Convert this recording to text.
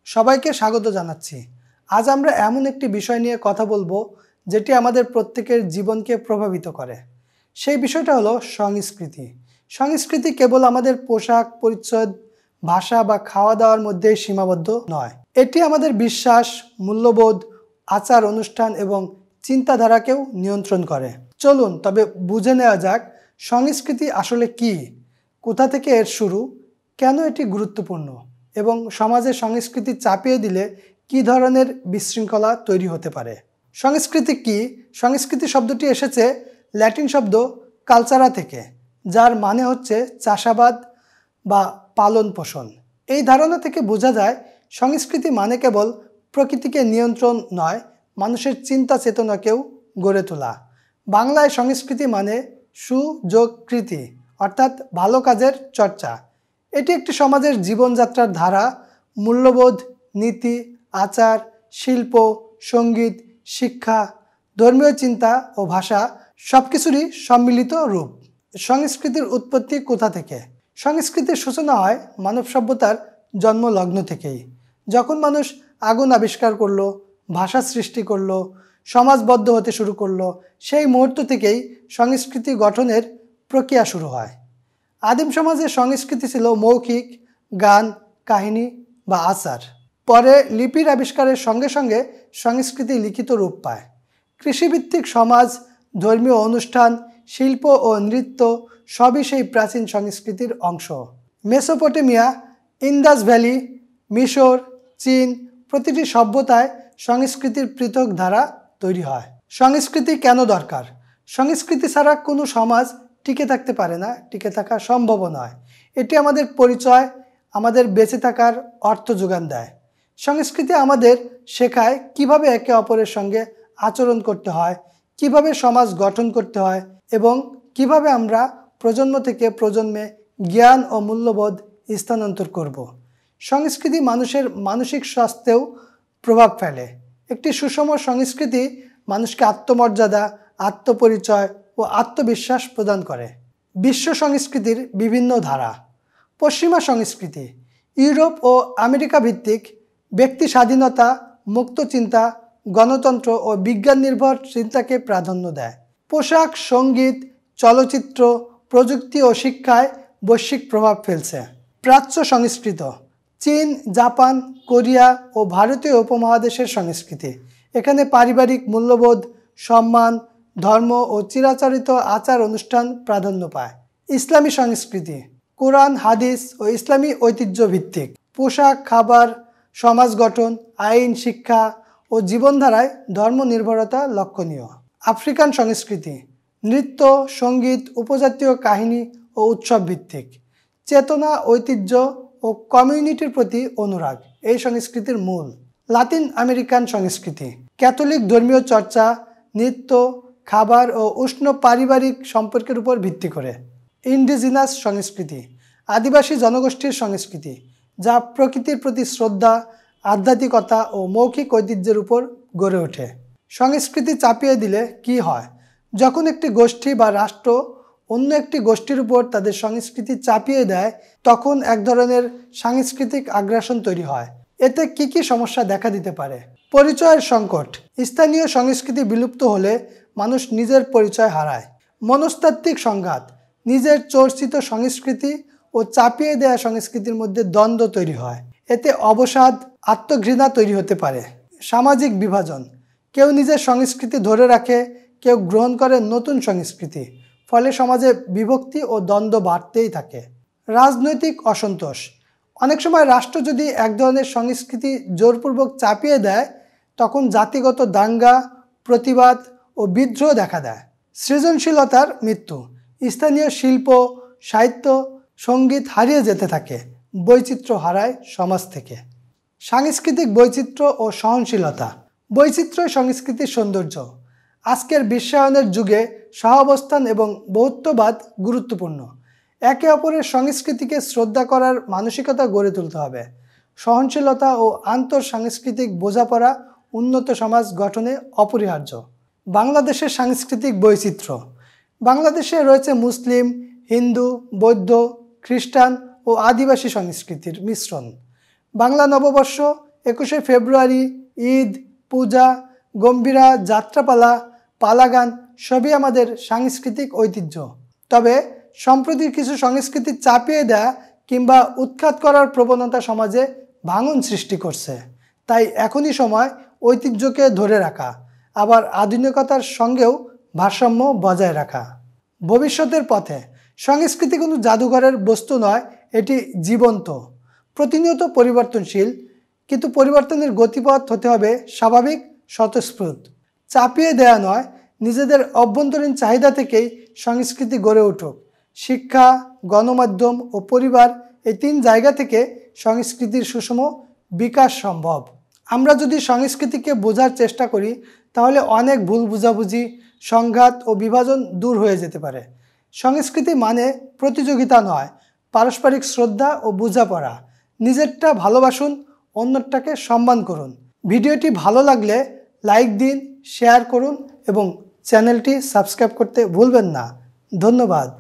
সবাইকে স্বাগত জানাচ্ছি। আজ আমরা এমন একটি বিষয় নিয়ে কথা বলবো যেটি আমাদের প্রত্যেকের জীবনকে প্রভাবিত করে। সেই বিষয়টা হলো সংস্কৃতি। সংস্কৃতি কেবল আমাদের পোশাক, পরিচ্ছদ, ভাষা বা খাওয়া দাওয়ার মধ্যেই সীমাবদ্ধ নয়। এটি আমাদের বিশ্বাস, মূল্যবোধ, আচার অনুষ্ঠান এবং চিন্তাধারাকেও নিয়ন্ত্রণ করে। চলুন তবে বুঝে নেওয়া যাক সংস্কৃতি আসলে কি, কোথা থেকে এর শুরু, কেন এটি গুরুত্বপূর্ণ এবং সমাজে সংস্কৃতি চাপিয়ে দিলে কী ধরনের বিশৃঙ্খলা তৈরি হতে পারে। সংস্কৃতি কি? সংস্কৃতি শব্দটি এসেছে ল্যাটিন শব্দ কালচারা থেকে, যার মানে হচ্ছে চাষাবাদ বা পালন পোষণ। এই ধারণা থেকে বোঝা যায় সংস্কৃতি মানে কেবল প্রকৃতিকে নিয়ন্ত্রণ নয়, মানুষের চিন্তা চেতনাকেও গড়ে তোলা। বাংলায় সংস্কৃতি মানে সুযোগকৃতি, অর্থাৎ ভালো কাজের চর্চা। এটি একটি সমাজের জীবনযাত্রার ধারা, মূল্যবোধ, নীতি, আচার, শিল্প, সঙ্গীত, শিক্ষা, ধর্মীয় চিন্তা ও ভাষা সব কিছুরই সম্মিলিত রূপ। সংস্কৃতির উৎপত্তি কোথা থেকে? সংস্কৃতির সূচনা হয় মানব সভ্যতার জন্মলগ্ন থেকেই। যখন মানুষ আগুন আবিষ্কার করলো, ভাষা সৃষ্টি করলো, সমাজবদ্ধ হতে শুরু করলো, সেই মুহূর্ত থেকেই সংস্কৃতি গঠনের প্রক্রিয়া শুরু হয়। আদিম সমাজে সংস্কৃতি ছিল মৌখিক, গান, কাহিনী বা আচার। পরে লিপির আবিষ্কারের সঙ্গে সঙ্গে সংস্কৃতি লিখিত রূপ পায়। কৃষিভিত্তিক সমাজ, ধর্মীয় অনুষ্ঠান, শিল্প ও নৃত্য সবই সেই প্রাচীন সংস্কৃতির অংশ। মেসোপটেমিয়া, ইন্দাস ভ্যালি, মিশর, চীন প্রতিটি সভ্যতায় সংস্কৃতির পৃথক ধারা তৈরি হয়। সংস্কৃতি কেন দরকার? সংস্কৃতি ছাড়া কোনো সমাজ টিকে থাকতে পারে না, টিকে থাকা সম্ভব নয়। এটি আমাদের পরিচয়, আমাদের বেঁচে থাকার অর্থ যোগান দেয়। সংস্কৃতি আমাদের শেখায় কিভাবে একে অপরের সঙ্গে আচরণ করতে হয়, কিভাবে সমাজ গঠন করতে হয় এবং কিভাবে আমরা প্রজন্ম থেকে প্রজন্মে জ্ঞান ও মূল্যবোধ স্থানান্তর করব। সংস্কৃতি মানুষের মানসিক স্বাস্থ্যেও প্রভাব ফেলে। একটি সুষম সংস্কৃতি মানুষকে আত্মমর্যাদা, আত্মপরিচয় ও আত্মবিশ্বাস প্রদান করে। বিশ্ব সংস্কৃতির বিভিন্ন ধারা। পশ্চিমা সংস্কৃতি ইউরোপ ও আমেরিকা ভিত্তিক, ব্যক্তি স্বাধীনতা, মুক্ত চিন্তা, গণতন্ত্র ও বিজ্ঞান নির্ভর চিন্তাকে প্রাধান্য দেয়। পোশাক, সঙ্গীত, চলচ্চিত্র, প্রযুক্তি ও শিক্ষায় বৈশ্বিক প্রভাব ফেলছে। প্রাচ্য সংস্কৃত চীন, জাপান, কোরিয়া ও ভারতীয় উপমহাদেশের সংস্কৃতি। এখানে পারিবারিক মূল্যবোধ, সম্মান, ধর্ম ও চিরাচরিত আচার অনুষ্ঠান প্রাধান্য পায়। ইসলামী সংস্কৃতি কোরআন, হাদিস ও ইসলামী ঐতিহ্য ভিত্তিক। পোশাক, খাবার, সমাজ গঠন, আইন, শিক্ষা ও জীবনধারায় ধর্ম নির্ভরতা লক্ষণীয়। আফ্রিকান সংস্কৃতি নৃত্য, সঙ্গীত, উপজাতীয় কাহিনী ও উৎসব ভিত্তিক। চেতনা, ঐতিহ্য ও কমিউনিটির প্রতি অনুরাগ এই সংস্কৃতির মূল। লাতিন আমেরিকান সংস্কৃতি ক্যাথলিক ধর্মীয় চর্চা, নৃত্য, খাবার ও উষ্ণ পারিবারিক সম্পর্কের উপর ভিত্তি করে। ইন্ডিজিনাস সংস্কৃতি আদিবাসী জনগোষ্ঠীর সংস্কৃতি, যা প্রকৃতির প্রতি শ্রদ্ধা, আধ্যাত্মিকতা ও মৌখিক ঐতিহ্যের উপর গড়ে ওঠে। সংস্কৃতি চাপিয়ে দিলে কি হয়? যখন একটি গোষ্ঠী বা রাষ্ট্র অন্য একটি গোষ্ঠীর উপর তাদের সংস্কৃতি চাপিয়ে দেয়, তখন এক ধরনের সাংস্কৃতিক আগ্রাসন তৈরি হয়। এতে কি কি সমস্যা দেখা দিতে পারে? পরিচয়ের সংকট। স্থানীয় সংস্কৃতি বিলুপ্ত হলে মানুষ নিজের পরিচয় হারায়। মনস্তাত্ত্বিক সংঘাত। নিজের চর্চিত সংস্কৃতি ও চাপিয়ে দেওয়া সংস্কৃতির মধ্যে দ্বন্দ্ব তৈরি হয়। এতে অবসাদ, আত্মঘৃণা তৈরি হতে পারে। সামাজিক বিভাজন। কেউ নিজের সংস্কৃতি ধরে রাখে, কেউ গ্রহণ করে নতুন সংস্কৃতি। ফলে সমাজে বিভক্তি ও দ্বন্দ্ব বাড়তেই থাকে। রাজনৈতিক অসন্তোষ। অনেক সময় রাষ্ট্র যদি এক ধরনের সংস্কৃতি জোরপূর্বক চাপিয়ে দেয়, তখন জাতিগত দাঙ্গা, প্রতিবাদ ও বিদ্রোহ দেখা দেয়। সৃজনশীলতার মৃত্যু। স্থানীয় শিল্প, সাহিত্য, সঙ্গীত হারিয়ে যেতে থাকে। বৈচিত্র্য হারায় সমাজ থেকে। সাংস্কৃতিক বৈচিত্র্য ও সহনশীলতা। বৈচিত্র্যই সংস্কৃতির সৌন্দর্য। আজকের বিশ্বায়নের যুগে সহাবস্থান এবং বহুত্ববাদ গুরুত্বপূর্ণ। একে অপরের সংস্কৃতিকে শ্রদ্ধা করার মানসিকতা গড়ে তুলতে হবে। সহনশীলতা ও আন্তঃসাংস্কৃতিক বোঝাপড়া উন্নত সমাজ গঠনে অপরিহার্য। বাংলাদেশের সাংস্কৃতিক বৈচিত্র্য। বাংলাদেশে রয়েছে মুসলিম, হিন্দু, বৌদ্ধ, খ্রিস্টান ও আদিবাসী সংস্কৃতির মিশ্রণ। বাংলা নববর্ষ 21শে ফেব্রুয়ারি, ঈদ, পূজা, গম্ভীরা, যাত্রাপালা, পালাগান সবই আমাদের সাংস্কৃতিক ঐতিহ্য। তবে সম্প্রতি কিছু সংস্কৃতি চাপিয়ে দেয়া কিংবা উৎখাত করার প্রবণতা সমাজে ভাঙন সৃষ্টি করছে। তাই এখনই সময় ঐতিহ্যকে ধরে রাখা, আবার আধুনিকতার সঙ্গেও ভারসাম্য বজায় রাখা। ভবিষ্যতের পথে সংস্কৃতি কোনো জাদুঘরের বস্তু নয়, এটি জীবন্ত, প্রতিনিয়ত পরিবর্তনশীল। কিন্তু পরিবর্তনের গতিপথ হতে হবে স্বাভাবিক, স্বতঃস্ফূর্ত, চাপিয়ে দেয়া নয়। নিজেদের অভ্যন্তরীণ চাহিদা থেকেই সংস্কৃতি গড়ে উঠুক। শিক্ষা, গণমাধ্যম ও পরিবার, এই 3 জায়গা থেকে সংস্কৃতির সুষম বিকাশ সম্ভব। আমরা যদি সংস্কৃতিকে বোঝার চেষ্টা করি তাহলে অনেক ভুল বুঝাবুঝি, সংঘাত ও বিভাজন দূর হয়ে যেতে পারে। সংস্কৃতি মানে প্রতিযোগিতা নয়, পারস্পরিক শ্রদ্ধা ও বোঝাপড়া। নিজেরটা ভালোবাসুন, অন্যটাকে সম্মান করুন। ভিডিওটি ভালো লাগলে লাইক দিন, শেয়ার করুন এবং চ্যানেলটি সাবস্ক্রাইব করতে ভুলবেন না। ধন্যবাদ।